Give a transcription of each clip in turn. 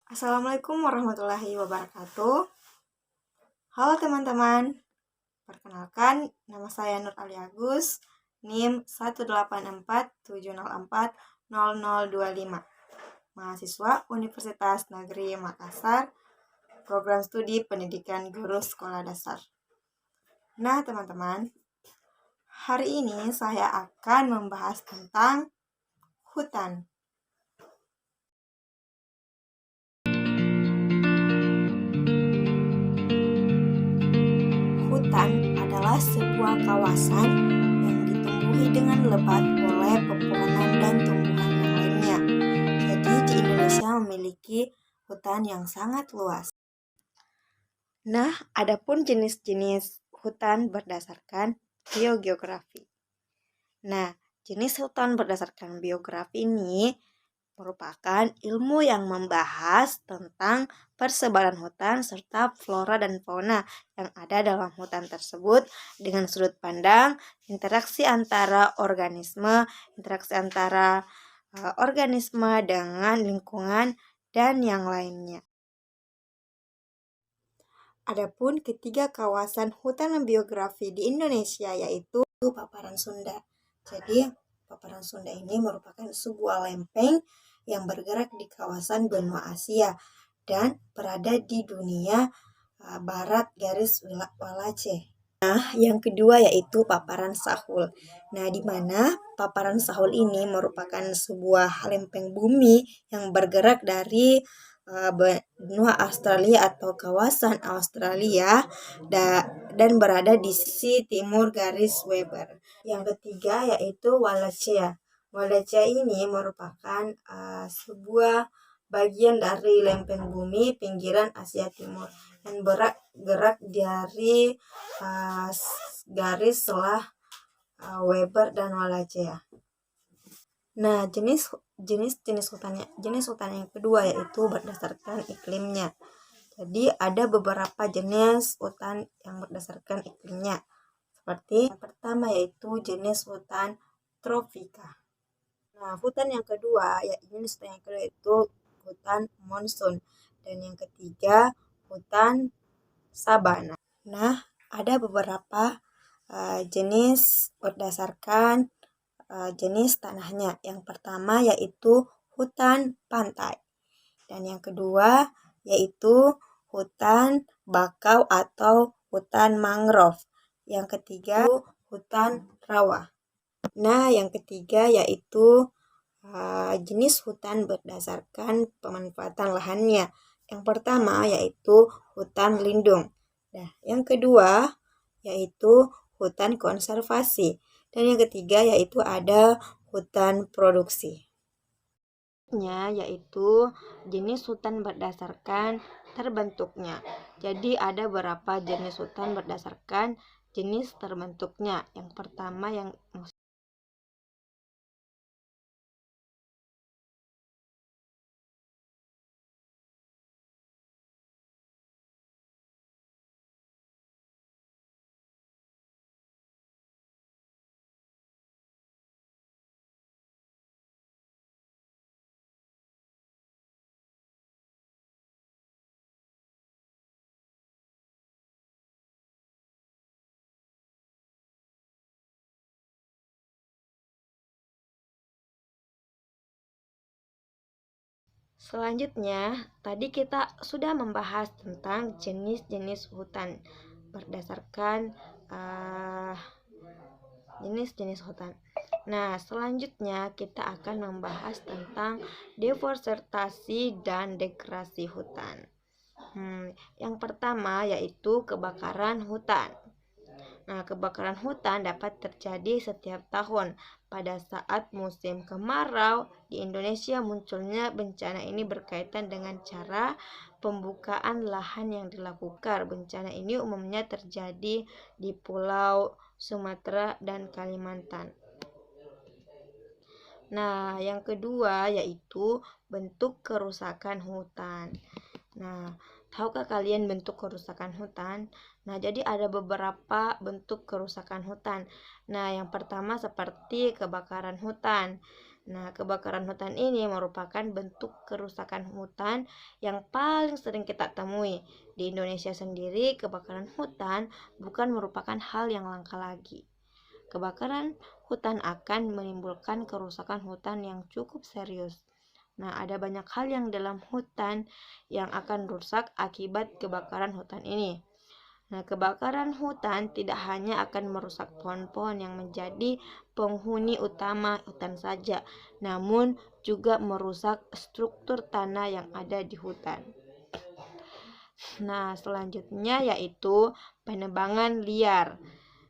Assalamualaikum warahmatullahi wabarakatuh. Halo teman-teman, perkenalkan nama saya Nur Ali Agus, NIM 18470400025, mahasiswa Universitas Negeri Makassar, program studi pendidikan guru sekolah dasar. Nah teman-teman, hari ini saya akan membahas tentang hutan. Hutan adalah sebuah kawasan yang ditumbuhi dengan lebat oleh pepohonan dan tumbuhan yang lainnya. Jadi di Indonesia memiliki hutan yang sangat luas. Nah, adapun jenis-jenis hutan berdasarkan biogeografi. Nah, jenis hutan berdasarkan biografi ini merupakan ilmu yang membahas tentang persebaran hutan serta flora dan fauna yang ada dalam hutan tersebut dengan sudut pandang interaksi antara organisme dengan lingkungan dan yang lainnya. Adapun ketiga kawasan hutan biografi di Indonesia yaitu Paparan Sunda. Jadi, Paparan Sunda ini merupakan sebuah lempeng yang bergerak di kawasan benua Asia dan berada di dunia barat garis Wallace. Nah, yang kedua yaitu Paparan Sahul. Nah, di mana Paparan Sahul ini merupakan sebuah lempeng bumi yang bergerak dari benua Australia atau kawasan Australia dan berada di sisi timur garis Weber. Yang ketiga yaitu Wallacea. Wallacea ini merupakan sebuah bagian dari lempeng bumi pinggiran Asia Timur dan bergerak dari garis selah Weber dan Wallacea. Nah, jenis hutan yang kedua yaitu berdasarkan iklimnya. Jadi ada beberapa jenis hutan yang berdasarkan iklimnya. Seperti yang pertama yaitu jenis hutan tropika. Nah, jenis hutan yang kedua yaitu hutan monsun dan yang ketiga hutan sabana. Nah, ada beberapa jenis berdasarkan jenis tanahnya. Yang pertama yaitu hutan pantai dan yang kedua yaitu hutan bakau atau hutan mangrove. Yang ketiga hutan rawa. Nah, yang ketiga yaitu jenis hutan berdasarkan pemanfaatan lahannya. Yang pertama yaitu hutan lindung. Nah, yang kedua yaitu hutan konservasi. Dan yang ketiga yaitu ada hutan produksi. Yaitu jenis hutan berdasarkan terbentuknya. Jadi ada beberapa jenis hutan berdasarkan jenis terbentuknya. Yang pertama yang selanjutnya, tadi kita sudah membahas tentang jenis-jenis hutan berdasarkan jenis-jenis hutan. Nah, selanjutnya kita akan membahas tentang deforestasi dan degradasi hutan. Yang pertama yaitu kebakaran hutan. Nah, kebakaran hutan dapat terjadi setiap tahun. Pada saat musim kemarau di Indonesia, munculnya bencana ini berkaitan dengan cara pembukaan lahan yang dilakukan. Bencana ini umumnya terjadi di Pulau Sumatera dan Kalimantan. Nah, yang kedua yaitu bentuk kerusakan hutan. Nah, tahukah kalian bentuk kerusakan hutan? Nah, jadi ada beberapa bentuk kerusakan hutan. Nah, yang pertama seperti kebakaran hutan. Nah, kebakaran hutan ini merupakan bentuk kerusakan hutan yang paling sering kita temui. Di Indonesia sendiri, kebakaran hutan bukan merupakan hal yang langka lagi. Kebakaran hutan akan menimbulkan kerusakan hutan yang cukup serius. Nah, ada banyak hal yang dalam hutan yang akan rusak akibat kebakaran hutan ini. Nah, kebakaran hutan tidak hanya akan merusak pohon-pohon yang menjadi penghuni utama hutan saja, namun juga merusak struktur tanah yang ada di hutan. Nah, selanjutnya yaitu penebangan liar.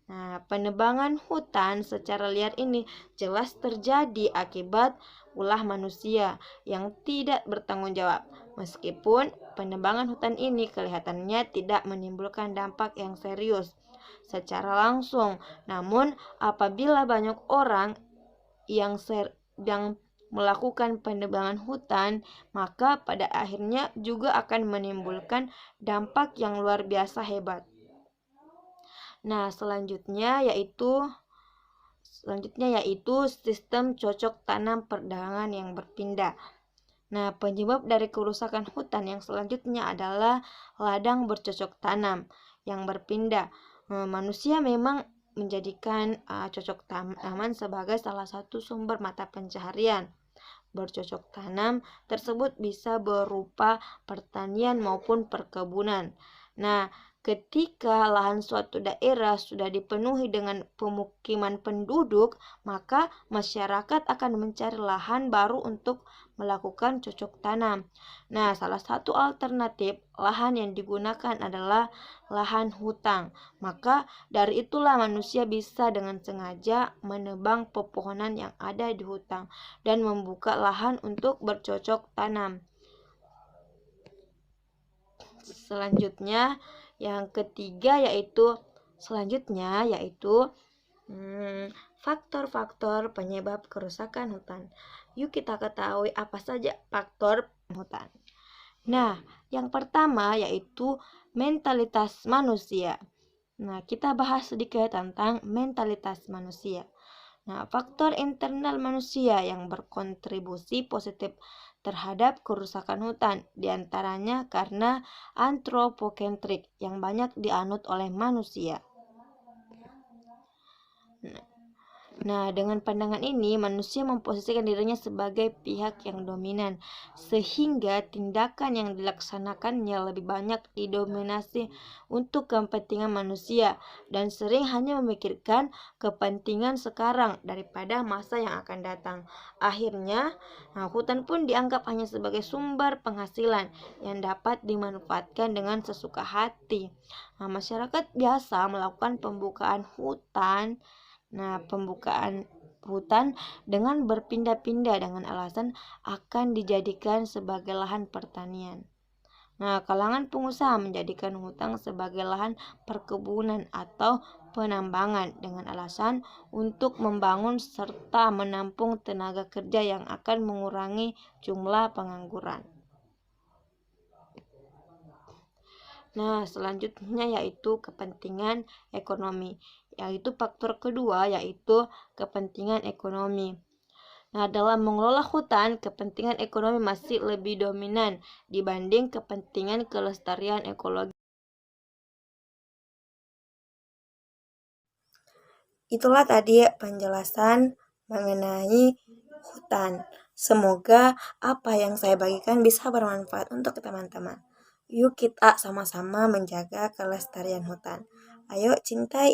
Nah, penebangan hutan secara liar ini jelas terjadi akibat ulah manusia yang tidak bertanggung jawab. Meskipun penebangan hutan ini kelihatannya tidak menimbulkan dampak yang serius secara langsung, namun apabila banyak orang yang melakukan penebangan hutan, maka pada akhirnya juga akan menimbulkan dampak yang luar biasa hebat. Nah, selanjutnya yaitu sistem cocok tanam perdagangan yang berpindah. Nah, penyebab dari kerusakan hutan yang selanjutnya adalah ladang bercocok tanam yang berpindah. Manusia memang menjadikan cocok tanaman sebagai salah satu sumber mata pencaharian. Bercocok tanam tersebut bisa berupa pertanian maupun perkebunan. Nah, ketika lahan suatu daerah sudah dipenuhi dengan pemukiman penduduk, maka masyarakat akan mencari lahan baru untuk melakukan cocok tanam. Nah, salah satu alternatif lahan yang digunakan adalah lahan hutan. Maka dari itulah manusia bisa dengan sengaja menebang pepohonan yang ada di hutan dan membuka lahan untuk bercocok tanam. Selanjutnya yang ketiga yaitu faktor-faktor penyebab kerusakan hutan. Yuk kita ketahui apa saja faktor hutan. Nah, yang pertama yaitu mentalitas manusia. Nah, kita bahas sedikit tentang mentalitas manusia. Nah, faktor internal manusia yang berkontribusi positif terhadap kerusakan hutan, diantaranya karena antropocentrik yang banyak dianut oleh manusia. Nah, dengan pandangan ini, manusia memposisikan dirinya sebagai pihak yang dominan, sehingga tindakan yang dilaksanakannya lebih banyak didominasi untuk kepentingan manusia, dan sering hanya memikirkan kepentingan sekarang daripada masa yang akan datang. Akhirnya, hutan pun dianggap hanya sebagai sumber penghasilan yang dapat dimanfaatkan dengan sesuka hati. Masyarakat biasa melakukan pembukaan hutan dengan berpindah-pindah dengan alasan akan dijadikan sebagai lahan pertanian. Nah, kalangan pengusaha menjadikan hutan sebagai lahan perkebunan atau penambangan dengan alasan untuk membangun serta menampung tenaga kerja yang akan mengurangi jumlah pengangguran. Nah, selanjutnya yaitu kepentingan ekonomi, yaitu faktor kedua yaitu kepentingan ekonomi. Nah, dalam mengelola hutan, kepentingan ekonomi masih lebih dominan dibanding kepentingan kelestarian ekologi. Itulah tadi penjelasan mengenai hutan. Semoga apa yang saya bagikan bisa bermanfaat untuk teman-teman. Yuk kita sama-sama menjaga kelestarian hutan. Ayo cintai